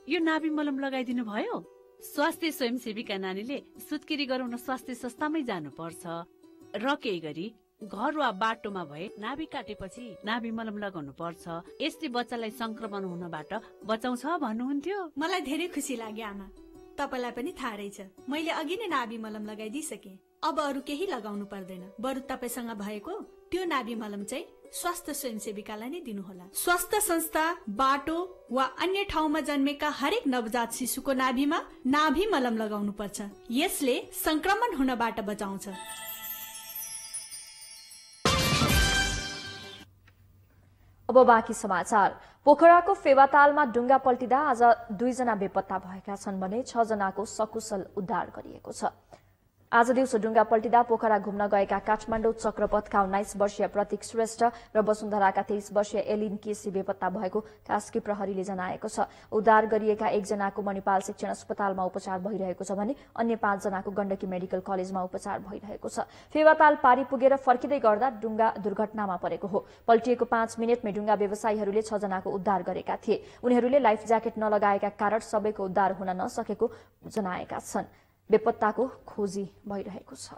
यो नाभि मलम लगाइदिनु भयो? स्वास्थ्य स्वयंसेवीका नानीले सुत्केरी गराउन स्वास्थ्य संस्थामै जानुपर्छ र केही गरी घर वा बाटोमा भए नाभि काटेपछि नाभि मलम लगाउनु पर्छ। यसले बच्चालाई संक्रमण हुनबाट बचाउँछ भन्नुहुन्थ्यो। मलाई धेरै खुसी लाग्यो आमा। तपाईलाई पनि थाहा रहेछ, मैले अघि नै नाभि मलम लगाइदिइसके। अब अरू केही लगाउनु पर्दैन। बरु तपाईसँग भएको त्यो नाभि मलम चाहिँ स्वास्थ्य स्वयंसेविकालाई नै दिनुहोला। स्वास्थ्य संस्था, बाटो वा अन्य ठाउँमा जन्मेका हरेक नवजात शिशुको नाभिमा नाभि मलम लगाउनु पर्छ। यसले संक्रमण हुनबाट बचाउँछ। अब बाँकी समाचार। पोखराको फेवातालमा डुङ्गा पल्टिँदा आज 2 जना बेपत्ता भएका छन् भने 6 जनाको सकुशल उद्धार गरिएको छ। आज दिउँसो डुङ्गा पल्टिँदा पोखरा घुम्न गएका काठमाडौँ चक्रपथका 19 वर्षीय प्रतीक श्रेष्ठ र वसुन्धराका 23 वर्षीय एलिन केसी बेपत्ता भएको कास्की प्रहरीले जनाएको छ। उद्धार गरिएका 1 जनाको मणिपाल शिक्षण अस्पतालमा उपचार भइरहेको छ भने अन्य 5 जनाको गण्डकी मेडिकल कलेजमा उपचार भइरहेको छ। फेवाताल पारी पुगेर फर्किँदै गर्दा डुङ्गा दुर्घटनामा परेको हो। पल्टिएको 5 मिनेटमै डुङ्गा व्यवसायीहरूले 6 जनाको उद्धार गरेका थिए। उनीहरूले लाइफ ज्याकेट नलगाएका कारण सबैको उद्धार हुन नसकेको जनाएका छन्। बेपत्ताको खोजी भइरहेको छ।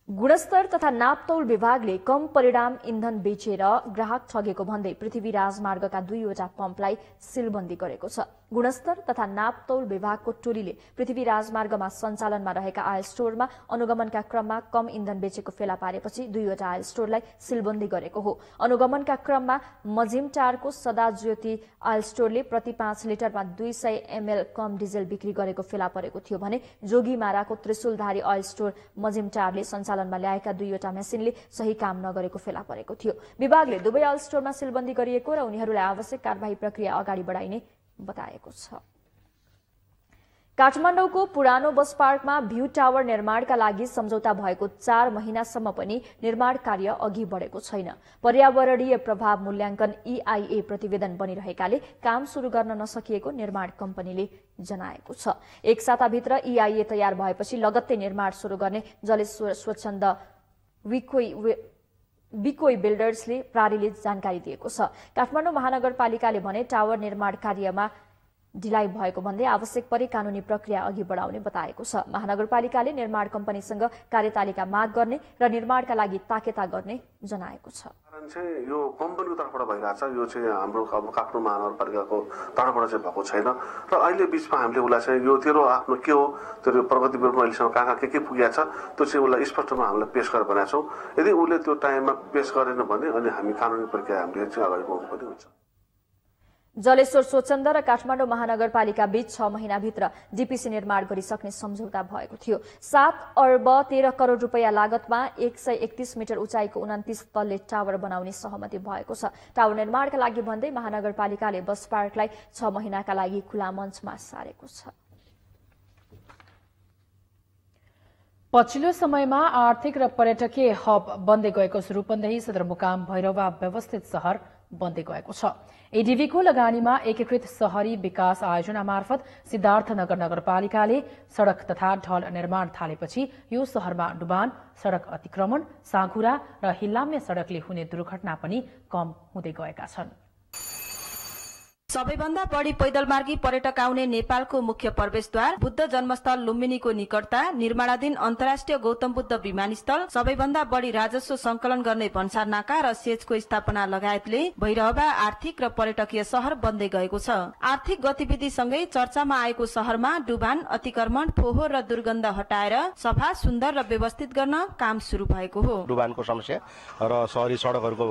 गुणस्तर तथा नापतौल विभागले कम परिणाम इन्धन बेचेर ग्राहक ठगेको भन्दै पृथ्वी राजमार्गका 2वटा पम्पलाई सिलबन्दी गरेको छ। गुणस्तर तथा नापतौल विभागको टोलीले पृथ्वी राजमार्गमा सञ्चालनमा रहेका आयल स्टोरमा अनुगमनका क्रममा कम इन्धन बेचेको फेला पारेपछि 2वटा आयल स्टोरलाई सिलबन्दी गरेको हो। अनुगमनका क्रममा मजिमटारको सदा ज्योति आयल स्टोरले प्रति 5 लिटरमा 200 ml कम डिजेल बिक्री गरेको फेला परेको थियो भने जोगीमाराको त्रिशूलधारी आयल स्टोर मजिमटारले सञ्चालनमा ल्याएका 2वटा मेसिनले सही काम नगरेको फेला परेको थियो। विभागले दुवै आयल स्टोरमा सिलबन्दी गरिएको र उनीहरूलाई आवश्यक कारबाही प्रक्रिया अगाडि बढाइने बताएको छ। काठमाडौँको पुरानो बस पार्कमा भ्यू टावर निर्माणका लागि सम्झौता भएको 4 महिनासम्म पनि निर्माण कार्य अघि बढेको छैन। पर्यावरणीय प्रभाव मूल्याङ्कन EIA प्रतिवेदन बनिरहेकाले काम सुरु गर्न नसकिएको निर्माण कम्पनीले जनाएको छ। एक साताभित्र EIA तयार भएपछि लगत्तै निर्माण सुरु गर्ने जलेश्वर स्वच्छन्द बिकोई बिल्डर्सले प्रारीले जानकारी दिएको छ। काठमाडौँ महानगरपालिकाले भने टावर निर्माण कार्यमा ढिलाइ भएको भन्दै आवश्यक परे कानूनी प्रक्रिया अघि बढाउने बताएको छ। महानगरपालिकाले निर्माण कम्पनीसँग कार्यतालिका माग गर्ने र निर्माणका लागि ताकेता गर्ने जनाएको छ। यो कम्पनीको तर्फबाट भइरहेछ, यो चाहिँ हाम्रो काठमाडौँ महानगरपालिकाको तर्फबाट चाहिँ भएको छैन र अहिले बिचमा हामीले उसलाई चाहिँ यो तेरो आफ्नो के हो, तेरो प्रगति विवरण अहिलेसम्म कहाँ के पुगेको छ त्यो चाहिँ उसलाई स्पष्टमा हामीलाई पेश गरेर भनेका छौँ। यदि उसले त्यो टाइममा पेश गरेन भने अनि हामी कानुनी प्रक्रिया हामीले चाहिँ अगाडि बढ्नुपर्ने हुन्छ। जलेश्वर स्वच्छन्द र काठमाडौँ महानगरपालिका बीच 6 महिनाभित्र डीपीसी निर्माण गरिसक्ने सम्झौता भएको थियो। 7 अर्ब 13 करोड रुपैयाँ लागतमा 131 मिटर उचाइको 29 तल्ले टावर बनाउने सहमति भएको छ। टावर निर्माणका लागि भन्दै महानगरपालिकाले बस पार्कलाई 6 महिनाका लागि खुला मञ्चमा सारेको छ। पछिल्लो समयमा आर्थिक र पर्यटकीय हब बन्दै गएको रूपन्देही सदरमुकाम भैरवा व्यवस्थित शहर बन्दै गएको छ। एडीबीको लगानीमा एकीकृत शहरी विकास आयोजना मार्फत सिद्धार्थनगर नगरपालिकाले सड़क तथा ढल निर्माण थालेपछि यो शहरमा डुबान, सड़क अतिक्रमण, साँघुरा र हिल्लाम्य सड़कले हुने दुर्घटना पनि कम हुँदै गएका छन्। सबैभन्दा बढी पैदल मार्गी पर्यटक आउने नेपालको मुख्य प्रवेशद्वार, बुद्ध जन्मस्थल लुम्बिनीको निकटता, निर्माणाधीन अन्तर्राष्ट्रिय गौतम बुद्ध विमानस्थल, सबैभन्दा बढी राजस्व संकलन गर्ने भन्सार नाका र सेजको स्थापना लगायतले भैरहवा आर्थिक र पर्यटकीय शहर बन्दै गएको छ। आर्थिक गतिविधिसँगै चर्चामा आएको शहरमा डुबान, अतिक्रमण, फोहोर र दुर्गन्ध हटाएर सफा, सुन्दर र व्यवस्थित गर्न काम शुरू भएको हो। डुबानको समस्या र शहरी सडकहरूको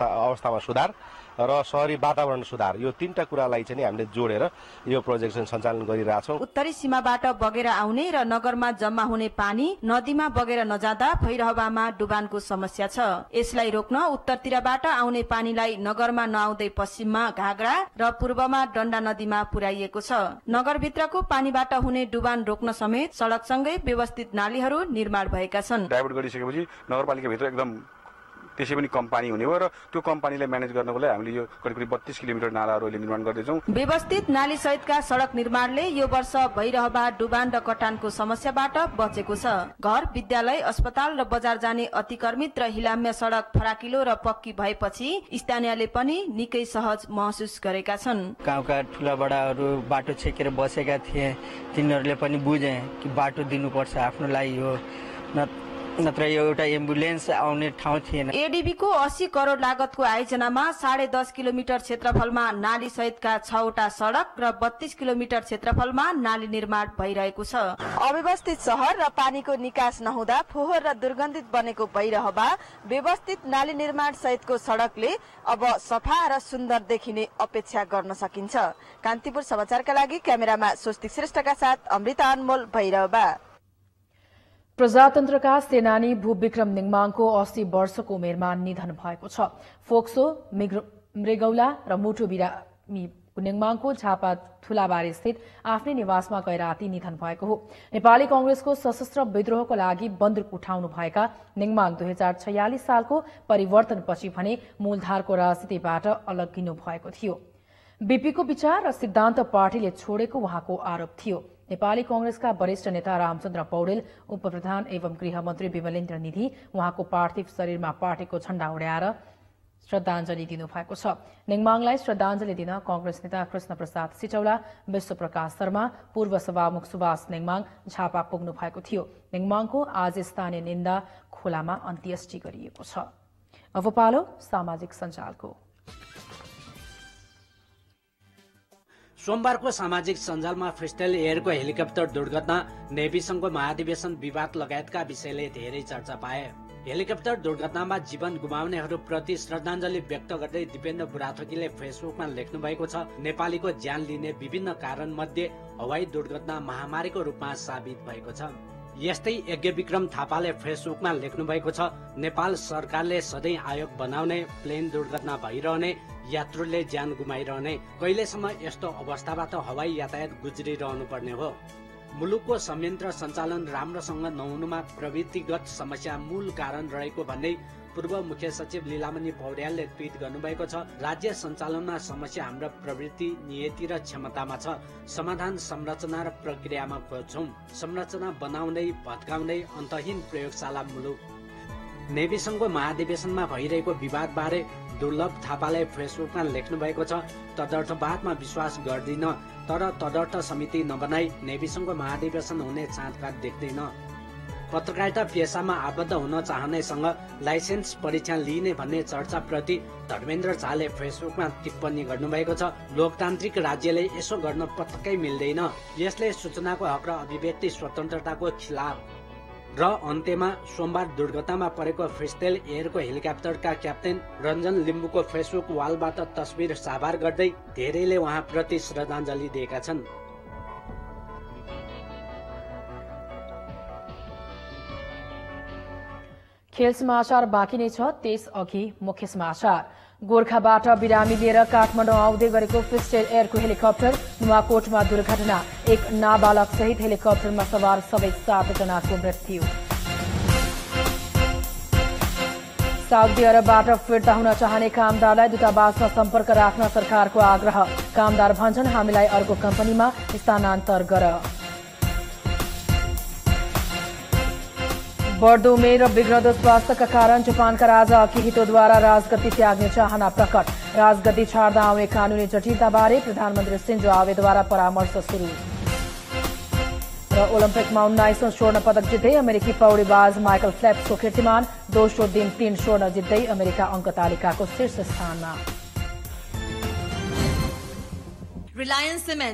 अवस्थामा सुधार र शहरी वातावरण सुधार, यो तीनटा कुरालाई चाहिँ हामीले जोडेर यो प्रोजेक्ट चाहिँ सञ्चालन गरिरहेछौँ। उत्तरी सीमाबाट बगेर आउने र नगरमा जम्मा हुने पानी नदीमा बगेर नजाँदा भैरहवामा डुबानको समस्या छ। यसलाई रोक्न उत्तरतिरबाट आउने पानीलाई नगरमा नआउँदै पश्चिममा घागरा र पूर्वमा डण्डा नदीमा पुर्याइएको छ। नगरभित्रको पानीबाट हुने डुबान रोक्न समेत सड़कसँगै व्यवस्थित नालीहरू निर्माण भएका छन्। डाइभर्ट गरिसकेपछि नगरपालिकाभित्र एकदम त्यसै पनि कम पानी हुने भयो र त्यो कम पानीलाई म्यानेज गर्नको लागि हामीले यो करिब 32 किलोमिटर नालाहरू अहिले निर्माण गर्दैछौँ। व्यवस्थित नाली सहितका सड़क निर्माणले यो वर्ष भैरहवा डुबान र कटानको समस्याबाट बचेको छ। घर, विद्यालय, अस्पताल र बजार जाने अतिक्रमित र हिलाम्य सड़क फराकिलो र पक्की भएपछि स्थानीयले पनि निकै सहज महसुस गरेका छन्। गाउँका ठुला बडाहरू बाटो छेकेर बसेका थिए, तिनीहरूले पनि बुझे कि बाटो दिनुपर्छ आफ्नो लागि हो, नत्र एउटा एम्बुलेन्स आउने ठाउँ थिएन। एडीबीको 80 करोड़ लागतको आयोजनामा 10.5 किलोमिटर क्षेत्रफलमा नाली सहितका 6वटा सड़क र 32 किलोमिटर क्षेत्रफलमा नाली निर्माण भइरहेको छ। अव्यवस्थित शहर र पानीको निकास नहुँदा फोहोर र दुर्गन्धित बनेको भैरहवा व्यवस्थित नाली निर्माण सहितको सड़कले अब सफा र सुन्दर देखिने अपेक्षा गर्न सकिन्छ। कान्तिपुर समाचारका लागि क्यामेरामा स्वस्तिक श्रेष्ठका साथ अमृता अनमोल, भैरहवा। प्रजातन्त्रका सेनानी भूविक्रम नेङमाङको 80 वर्षको उमेरमा निधन भएको छ। फोक्सो, मृगौला र मुटु बिरामी नेङमाङको झापा थुलाबारी स्थित आफ्नै निवासमा गए राति निधन भएको हो। नेपाली कांग्रेसको सशस्त्र विद्रोहको लागि बन्दुक उठाउनु भएका नेङमाङ 2046 सालको परिवर्तनपछि भने मूलधारको राजनीतिबाट अलगिनु भएको थियो। बीपीको विचार र सिद्धान्त पार्टीले छोडेको उहाँको आरोप थियो। नेपाली कांग्रेसका वरिष्ठ नेता रामचन्द्र पौडेल, उपप्रधान एवं गृहमन्त्री विमलेन्द्र निधि उहाँको पार्थिव शरीरमा पार्टीको झण्डा उडाएर श्रद्धाञ्जली दिनुभएको छ। नेङमाङलाई श्रद्धाञ्जली दिन कांग्रेस नेता कृष्ण प्रसाद सिटौला, विश्वप्रकाश शर्मा, पूर्व सभामुख सुभाष नेङमाङ झापा पुग्नु भएको थियो। नेङमाङको आज स्थानीय निन्दा खोलामा अन्त्येष्टि गरिएको छ। अब पालो सामाजिक सञ्जालको। सोमबारको सामाजिक सञ्जालमा फ्रिस्टेल एयरको हेलिकप्टर दुर्घटना, नेभी संघको महाधिवेशन विवाद लगायतका विषयले धेरै चर्चा पाए। हेलिकप्टर दुर्घटनामा जीवन गुमाउनेहरूप्रति श्रद्धाञ्जली व्यक्त गर्दै दिपेन्द्र बुढाथोकीले फेसबुकमा लेख्नु भएको छ, नेपालीको ज्यान लिने विभिन्न कारण मध्ये हवाई दुर्घटना महामारीको रूपमा साबित भएको छ। यस्तै यज्ञविक्रम थापाले फेसबुकमा लेख्नु भएको छ, नेपाल सरकारले सधैँ आयोग बनाउने, प्लेन दुर्घटना भइरहने, यात्रुले ज्यान गुमाइरहने, कहिलेसम्म यस्तो अवस्थाबाट हवाई यातायात गुज्रिरहनु पर्ने हो। मुलुकको संयन्त्र सञ्चालन राम्रोसँग नहुनुमा प्रवृत्तिगत समस्या मूल कारण रहेको भन्दै पूर्व मुख्य सचिव लीलामणि पौड्यालले ट्विट गर्नुभएको छ, राज्य सञ्चालनमा समस्या हाम्रो प्रवृत्ति, नियति र क्षमतामा छ। समाधान संरचना र प्रक्रियामा खोज्छौं। संरचना बनाउँदै भत्काउँदै अन्तहीन प्रयोगशाला मुलुक। नेभी संघको महाधिवेशनमा भइरहेको विवादबारे दुर्लभ थापाले फेसबुकमा लेख्नु भएको छ, तदर्थवादमा विश्वास गर्दिन, तर तदर्थ समिति नबनाई नेभी संघको महाधिवेशन हुने चाँदकाट देख्दैन। पत्रकारिता पेसामा आबद्ध हुन चाहनेसँग लाइसेन्स परीक्षा लिने भन्ने चर्चाप्रति धर्मेन्द्र झाले फेसबुकमा टिप्पणी गर्नुभएको छ, लोकतान्त्रिक राज्यले यसो गर्न पटक्कै मिल्दैन, यसले सूचनाको हक र अभिव्यक्ति स्वतन्त्रताको खिलाफ। र अन्त्यमा सोमबार दुर्घटनामा परेको फ्रिस्टेल एयरको हेलिकप्टरका क्याप्टेन रञ्जन लिम्बुको फेसबुक वालबाट तस्बिर साभार गर्दै धेरैले उहाँप्रति श्रद्धाञ्जली दिएका छन्। खेल समाचार बाँकी नै छ, त्यसअघि मुख्य समाचार। गोर्खाबाट बिरामी लिएर काठमाडौँ आउँदै गरेको फ्रिस्टेल एयरको हेलिकप्टर नुवाकोटमा दुर्घटना, एक नाबालक सहित हेलिकप्टरमा सवार सबै 7 जनाको मृत्यु। साउदी अरबबाट फिर्ता हुन चाहने कामदारलाई दूतावासमा सम्पर्क राख्न सरकारको आग्रह। कामदार भन्छन् हामीलाई अर्को कम्पनीमा स्थानान्तर गर। बढ्दो उमेर र बिग्रदो स्वास्थ्यका कारण जापानका राजा अकिहितोद्वारा राजगद्दी त्याग्ने चाहना प्रकट। राजगद्दी छाड्दा आउने कानूनी जटिलताबारे प्रधानमन्त्री सिन्जो आबेद्वारा परामर्श सुरु। र ओलम्पिकमा 19औं स्वर्ण पदक जित्दै अमेरिकी पौडीबाज माइकल फेल्प्सको कीर्तिमान। दोस्रो दिन 3 स्वर्ण जित्दै अमेरिका अङ्क तालिकाको शीर्ष स्थानमा। Reliance Cement,